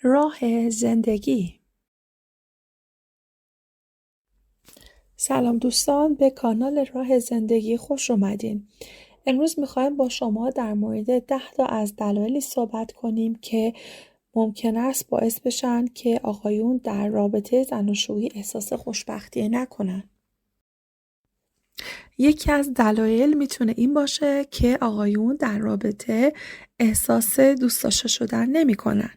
راه زندگی. سلام دوستان، به کانال راه زندگی خوش اومدین. امروز میخوایم با شما در مورد 10 از دلایلی صحبت کنیم که ممکن است باعث بشن که آقایون در رابطه زناشویی احساس خوشبختی نکنن. یکی از دلایل میتونه این باشه که آقایون در رابطه احساس دوست داشته شدن نمیکنن.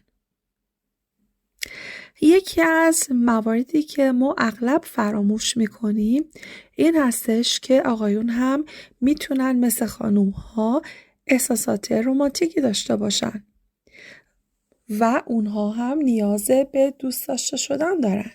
یکی از مواردی که ما اغلب فراموش میکنیم این هستش که آقایون هم میتونن مثل خانوم‌ها احساسات رمانتیکی داشته باشن و اونها هم نیاز به دوست داشته شدن دارن.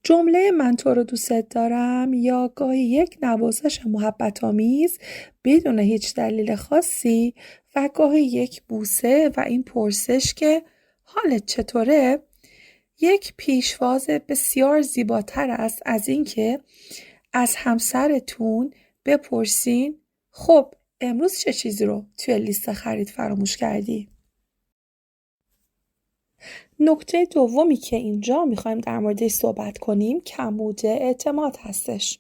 جمله من تو رو دوست دارم یا گاهی یک نوازش محبت آمیز بدون هیچ دلیل خاصی و گاهی یک بوسه و این پرسش که حالت چطوره یک پیشواز بسیار زیباتر است از اینکه از همسرتون بپرسین خب امروز چه چیزی رو توی لیست خرید فراموش کردی؟ نکته دومی که اینجا میخوایم در موردش صحبت کنیم کمبود اعتماد هستش.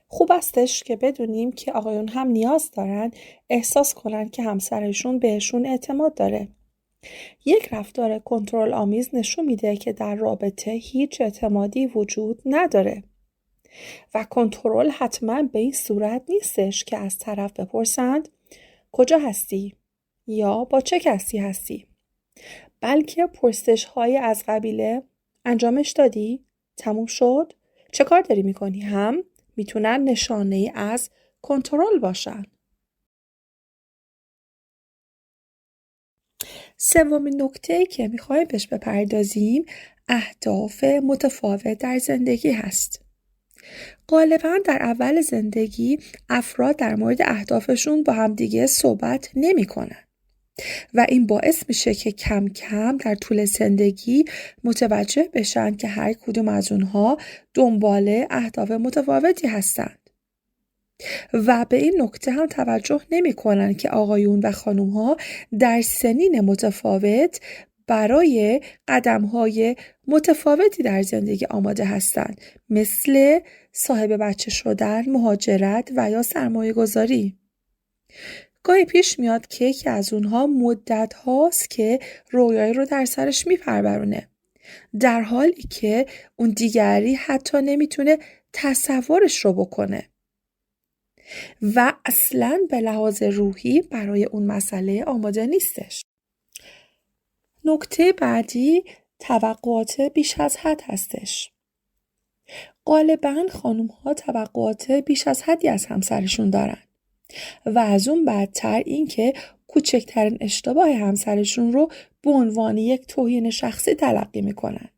خوب استش که بدونیم که آقایون هم نیاز دارن احساس کنن که همسرشون بهشون اعتماد داره. یک رفتار کنترل آمیز نشون میده که در رابطه هیچ اعتمادی وجود نداره و کنترل حتما به این صورت نیستش که از طرف بپرسند کجا هستی یا با چه کسی هستی، بلکه پرسش های از قبیل انجامش دادی؟ تموم شد؟ چه کار داری میکنی؟ هم میتونن نشانه از کنترل باشن. سومین نکته که میخوایم بهش بپردازیم اهداف متفاوت در زندگی هست. غالبا در اول زندگی افراد در مورد اهدافشون با همدیگه صحبت نمی کنن و این باعث میشه که کم کم در طول زندگی متوجه بشن که هر کدوم از اونها دنبال اهداف متفاوتی هستند و به این نکته هم توجه نمی کنن که آقایون و خانوم‌ها در سنین متفاوت برای قدم‌های متفاوتی در زندگی آماده هستند، مثل صاحب بچه شدن، مهاجرت و یا سرمایه گذاری. گاهی پیش میاد که یکی از اونها مدت هاست که رویایی رو در سرش میپرورونه، در حالی که اون دیگری حتی نمیتونه تصورش رو بکنه و اصلاً به لحاظ روحی برای اون مسئله آماده نیستش. نکته بعدی توقعات بیش از حد هستش. غالباً خانم‌ها توقعات بیش از حدی از همسرشون دارن و از اون بدتر این که کوچکترین اشتباه همسرشون رو به عنوان یک توهین شخصی تلقی میکنن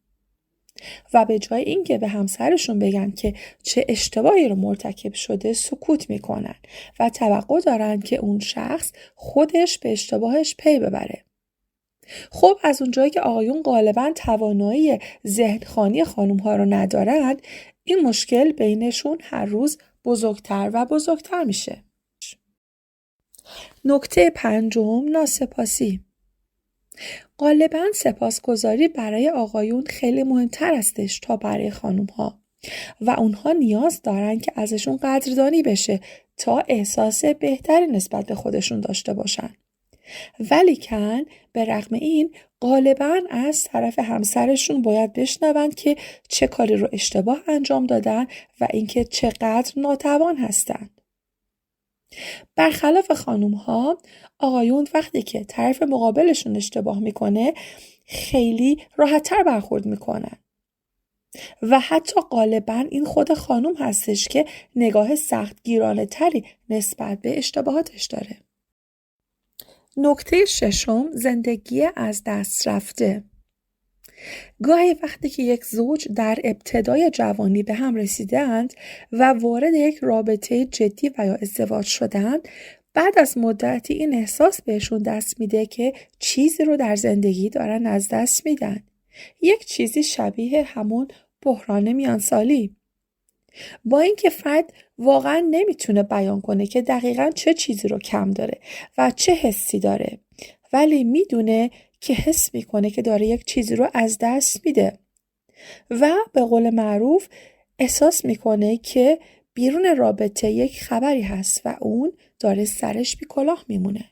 و به جای اینکه به همسرشون بگن که چه اشتباهی رو مرتکب شده سکوت میکنن و توقع دارن که اون شخص خودش به اشتباهش پی ببره. خب از اونجایی که آقایون غالبا توانایی ذهنخوانی خانم‌ها رو ندارن، این مشکل بینشون هر روز بزرگتر و بزرگتر میشه. نکته پنجم، ناسپاسی. غالباً سپاسگزاری برای آقایون خیلی مهمتر استش تا برای خانوم‌ها و اونها نیاز دارن که ازشون قدردانی بشه تا احساس بهتری نسبت به خودشون داشته باشن. ولیکن به رغم این غالباً از طرف همسرشون باید بشنون که چه کاری رو اشتباه انجام دادن و اینکه چقدر ناتوان هستن. برخلاف خانوم‌ها، آقایون وقتی که طرف مقابلشون اشتباه میکنه خیلی راحت‌تر برخورد میکنن و حتی غالباً این خود خانوم هستش که نگاه سختگیرانه تری نسبت به اشتباهاتش داره. نکته ششم، زندگی از دست رفته. گاهی وقتی که یک زوج در ابتدای جوانی به هم رسیدند و وارد یک رابطه جدی و یا ازدواج شدند، بعد از مدتی این احساس بهشون دست میده که چیزی رو در زندگی دارن از دست میدن. یک چیزی شبیه همون بحران میانسالی. با اینکه فرد واقعا نمیتونه بیان کنه که دقیقاً چه چیزی رو کم داره و چه حسی داره، ولی میدونه که حس میکنه که داره یک چیزی رو از دست میده و به قول معروف احساس میکنه که بیرون رابطه یک خبری هست و اون داره سرش بی کلاه میمونه.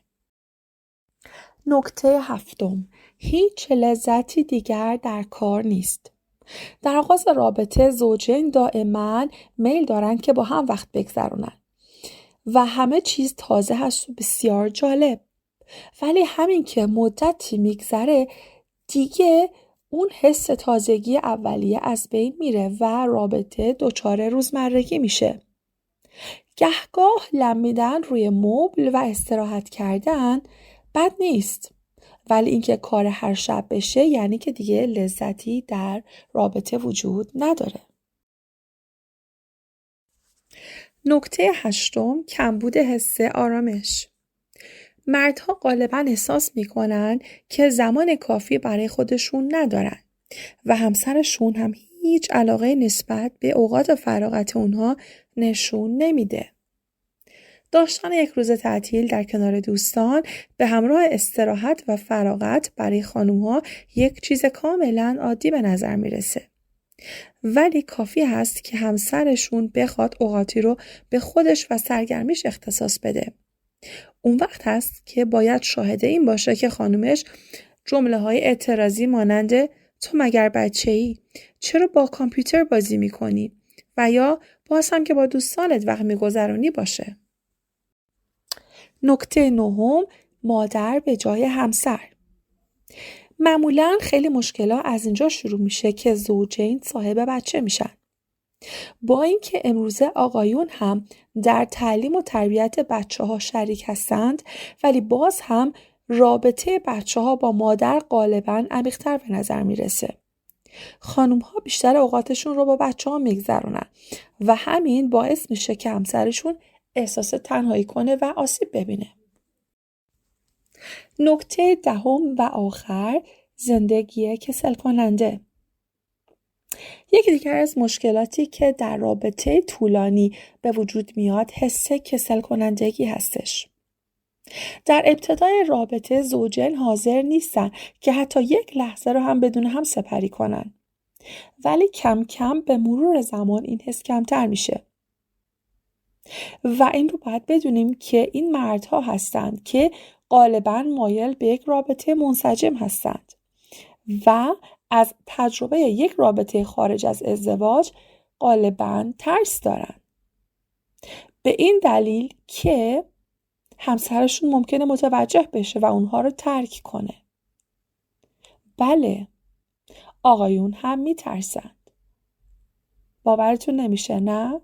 نکته 7: هیچ لذتی دیگر در کار نیست. در آغاز رابطه زوجین دائما میل دارن که با هم وقت بگذرونن و همه چیز تازه هست و بسیار جالب، ولی همین که مدتی میگذره دیگه اون حس تازگی اولیه از بین میره و رابطه دچار روزمرگی میشه. گهگاه لمیدن روی مبل و استراحت کردن بد نیست، ولی اینکه کار هر شب بشه یعنی که دیگه لذتی در رابطه وجود نداره. نکته 8: کمبود حس آرامش. مردها غالباً احساس میکنن که زمان کافی برای خودشون ندارن و همسرشون هم هیچ علاقه نسبت به اوقات فراغت اونها نشون نمیده. داشتن یک روز تعطیل در کنار دوستان به همراه استراحت و فراغت برای خانوم‌ها یک چیز کاملا عادی به نظر میرسه. ولی کافی هست که همسرشون بخواد اوقاتی رو به خودش و سرگرمیش اختصاص بده. اون وقت هست که باید شاهد این باشه که خانومش جمله‌های اعتراضی مانند تو مگر بچه‌ای؟ چرا با کامپیوتر بازی میکنی؟ و یا باز هم که با دوستانت وقت میگذرونی باشه. نکته 9: مادر به جای همسر. معمولاً خیلی مشکلات از اینجا شروع میشه که زوجین صاحب بچه میشن. با اینکه امروزه آقایون هم در تعلیم و تربیت بچه ها شریک هستند، ولی باز هم رابطه بچه ها با مادر غالباً عمیق‌تر به نظر میرسه. خانوم ها بیشتر اوقاتشون رو با بچه ها میگذرونن و همین باعث میشه که همسرشون احساس تنهایی کنه و آسیب ببینه. نکته 10 و آخر: زندگی کسل کننده. یکی دیگر از مشکلاتی که در رابطه طولانی به وجود میاد حس کسل کنندگی هستش. در ابتدای رابطه زوجین حاضر نیستن که حتی یک لحظه رو هم بدون هم سپری کنن، ولی کم کم به مرور زمان این حس کمتر میشه و این رو باید بدونیم که این مردها هستند که غالباً مایل به یک رابطه منسجم هستند و از تجربه یک رابطه خارج از ازدواج غالباً ترس دارن، به این دلیل که همسرشون ممکنه متوجه بشه و اونها رو ترک کنه. بله، آقایون هم میترسن. باورتون نمیشه نه؟